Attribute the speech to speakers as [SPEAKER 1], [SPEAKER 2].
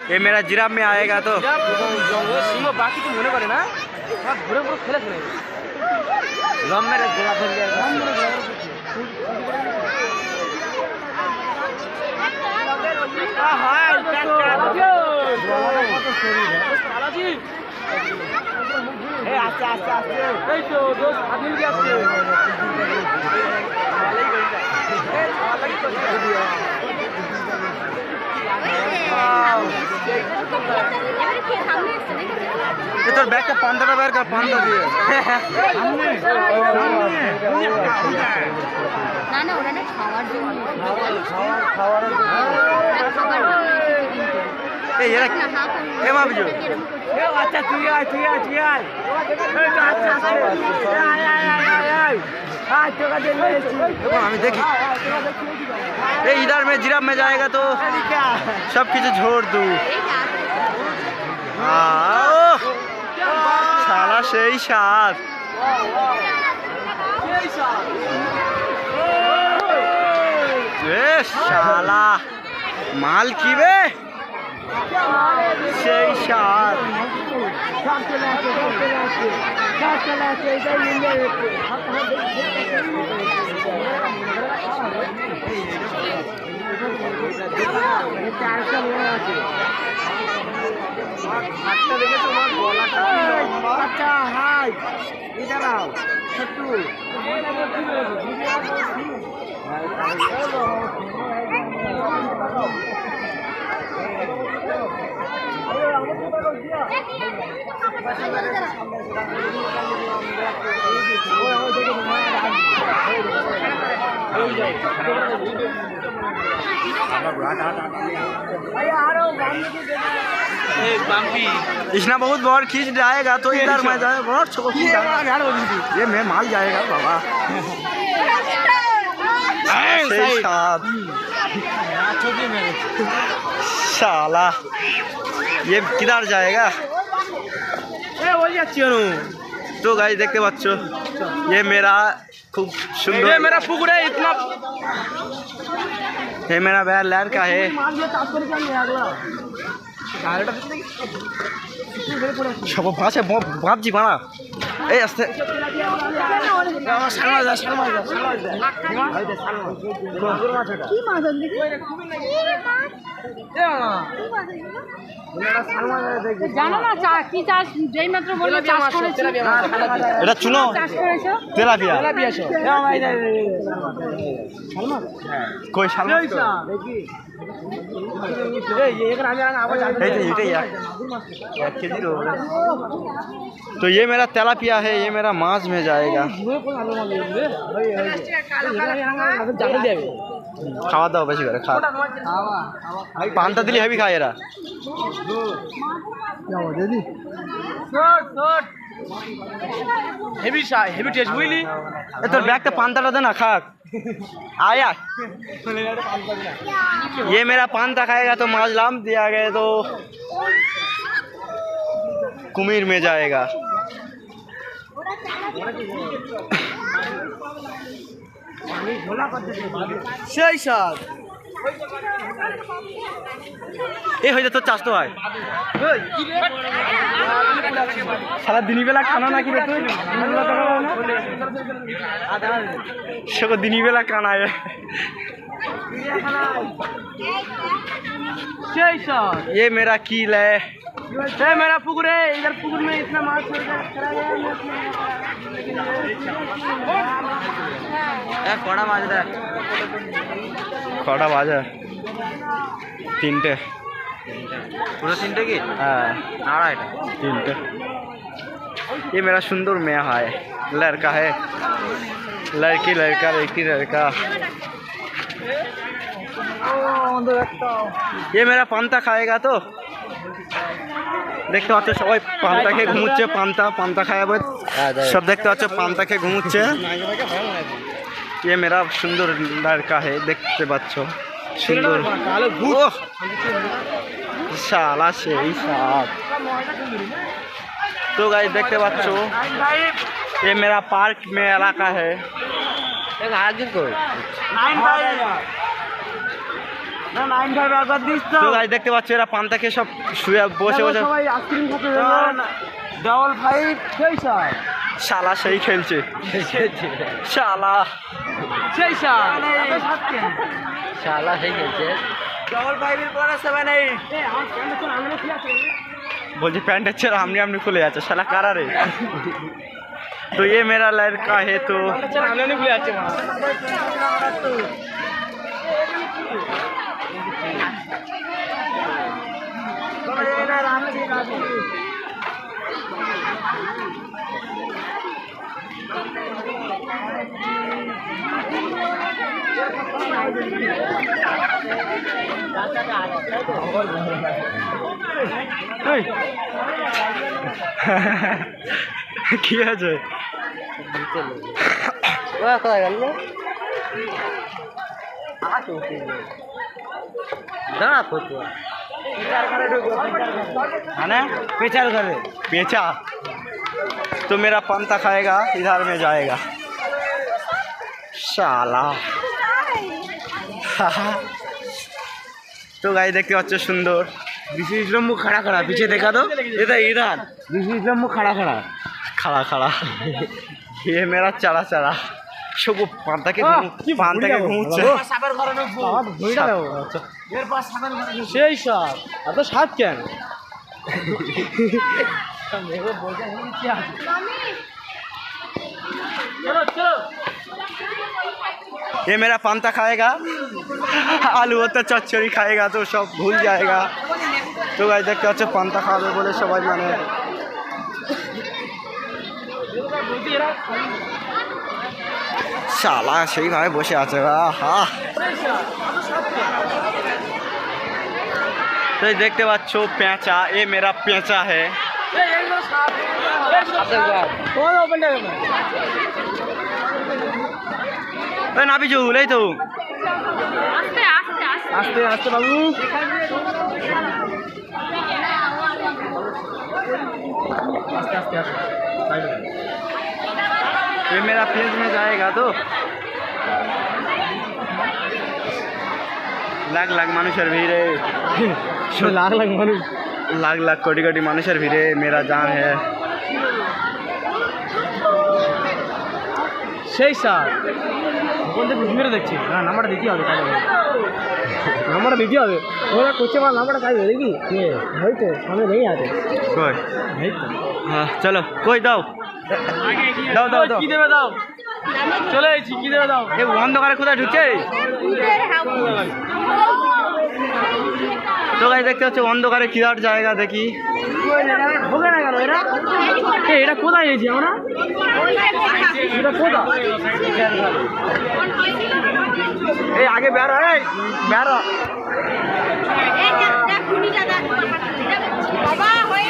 [SPEAKER 1] ये मेरा जिराफ में आएगा तो
[SPEAKER 2] सिंह बाकी तो मने करे ना घुरे घुरे खेले खेले लम मेरे गोला धर लिया हां बालाजी ए आस्ते आस्ते आस्ते এই তো দোস্ত আদিল গেছে ভালোই গইটা এ ভালোই তো
[SPEAKER 1] ये तो बैग का 15 बार का 15 दिए
[SPEAKER 3] না না ওরা না খাওয়ার জন্য
[SPEAKER 2] খাওয়ার
[SPEAKER 1] ए ये ए मां बिजू
[SPEAKER 2] ए अच्छा तू आय ए तो अच्छा आय हां तो का दे
[SPEAKER 1] देखो हमें देखी ए इधर में जिराफ में जाएगा तो सब कुछ छोड़ दूं आओ साला सही साथ ए साला माल की बे सही साथ
[SPEAKER 2] अच्छा हाय इधर आओ छट्टू
[SPEAKER 1] इसना बहुत बहुत खींच जाएगा तो इधर में जाए बहुत ये मैं माल जाएगा बाबा सही साथ साला ये किधर जाएगा तो गाइस देखते बच्चों ये मेरा खूब सुंदर
[SPEAKER 2] ये मेरा पुकुर है इतना
[SPEAKER 1] ये मेरा बैर लहर का है सब भाषा बाप जी बना ए अस्ते
[SPEAKER 3] জানো না কি চাষ যেই মাত্র বললো চাষ করেছি
[SPEAKER 1] এটা চুনো
[SPEAKER 3] চাষ করেছো
[SPEAKER 1] তেলাপিয়া कोई सालमा तो ये मेरा तेलापिया है ये मेरा मांस में जाएगा खावा दाओ बेशी करे खा पांता दिली हेवी खा एरा
[SPEAKER 2] हेवी टेस्ट बुझली
[SPEAKER 1] ए तोर बैग तो पांता दे ना खा आया ये मेरा पांता खाएगा तो माजलाम दिया गया तो कुमीर में जाएगा
[SPEAKER 2] সেই সাথ
[SPEAKER 1] ए हो तो चाष तो है सारा दिन बेला खाना ना कि दिन बेला खाना है ये मेरा कील है
[SPEAKER 2] ये मेरा पुकुर है इधर पुकुर में इतना माल
[SPEAKER 1] कड़ा माज कड़ा बाजा तीनटे पूरा तीनटे की हाँ तीनटे ये मेरा सुंदर मैया है लड़का है लड़की लड़का लड़की लड़का ये मेरा पांता खाएगा तो देखते पाচ্ছ সবাই পান্তা খেয়ে ঘুমুচ্ছে পান্তা খায় सब देखते पाচ্ছ পান্তা খেয়ে ঘুমুচ্ছে ये मेरा सुंदर लड़का है देखते पाচ্ছ सुंदर साला से ही साथ तो गाइस देखते पाচ্ছ ये मेरा पार्क में इलाका है
[SPEAKER 2] না 9 5 একবার দিস তো।
[SPEAKER 1] তো গাইস দেখতে পাচ্ছ এরা পান্তা খেয়ে সব শুয়ে বসে বসে
[SPEAKER 2] সবাই আইসক্রিম খাচ্ছে ডাবল 5 সেই স্যার
[SPEAKER 1] শালা সেই খেলছে শালা
[SPEAKER 2] সেই স্যার শালা সেই খেলছে ডাবল 5 এর পরে 7 8 এ আমার প্যান্ট তো আমনে কি আছে
[SPEAKER 1] বলছি প্যান্টের ছেড়ে আমনি খুলে যাচ্ছে শালা কারা রে तो ये मेरा लड़का है तो
[SPEAKER 2] আমনে খুলে যাচ্ছে
[SPEAKER 1] কি আছে
[SPEAKER 2] কোথায় গেল দাঁড়া ফটো
[SPEAKER 1] है
[SPEAKER 2] पेचार करे
[SPEAKER 1] पेचा तो मेरा पंता खाएगा इधर में जाएगा शाला तो गाई देखते बच्चे सुंदर
[SPEAKER 2] दिस इज मुख खड़ा खड़ा पीछे देखा तो इधर इधर दिस इज मुख खड़ा खड़ा
[SPEAKER 1] खड़ा खड़ा ये मेरा चला चला सब पांता के घूमছে
[SPEAKER 2] সাপের ঘরে ঢুকবো ভইটা দাও এর পাশ সাপের ঘরে সেই সাপ এত সাপ কেন মেরে বলতে আমি কি আছে চলো চলো
[SPEAKER 1] ये मेरा पांता खाएगा आलू होता चच्चड़ी खाएगा तो सब भूल जाएगा तो गाइस देखते হচ্ছে पांता खाবে বলে সবাই মানে শালা সেইভাবে বসে আছে হা তো দেখতে পাচ্ছ পেঁচা এ মেরা পেঁচা है না বিজু এই তো
[SPEAKER 3] আস্তে আস্তে আস্তে
[SPEAKER 2] আস্তে আস্তে বাবু আস্তে আস্তে
[SPEAKER 1] ये मेरा पेज में जाएगा तो लाख लाख মানুষের ভিড়ে
[SPEAKER 2] লাখ লাখ মানুষ
[SPEAKER 1] लाख लाख कोटि कोटि মানুষের ভিড়ে मेरा जान है
[SPEAKER 2] সেই স্যার কোন দিকে ভিডিও দেখছি না নাম্বারটা দিতে হবে তাহলে নাম্বারটা দিতে হবে ওরা কোচে মাল নাম্বারটা কাজ দেখি কে হয়তো সামনে নেই আছে
[SPEAKER 1] कोई
[SPEAKER 2] এই তো
[SPEAKER 1] हाँ चलो कोई दाও দাও দাও দাও
[SPEAKER 2] কি দেবে দাও চলে এসেছি কি দেবে দাও
[SPEAKER 1] এই অন্ধকারে কোথায় ঢুকছে তো গাইস দেখতে হচ্ছে অন্ধকারে কিদার জায়গা দেখি
[SPEAKER 2] ঢোকে না কেন এরা এটা কোথায় এসেছি আমরা এটা কোথায়
[SPEAKER 1] এই আগে বেরো এই বেরো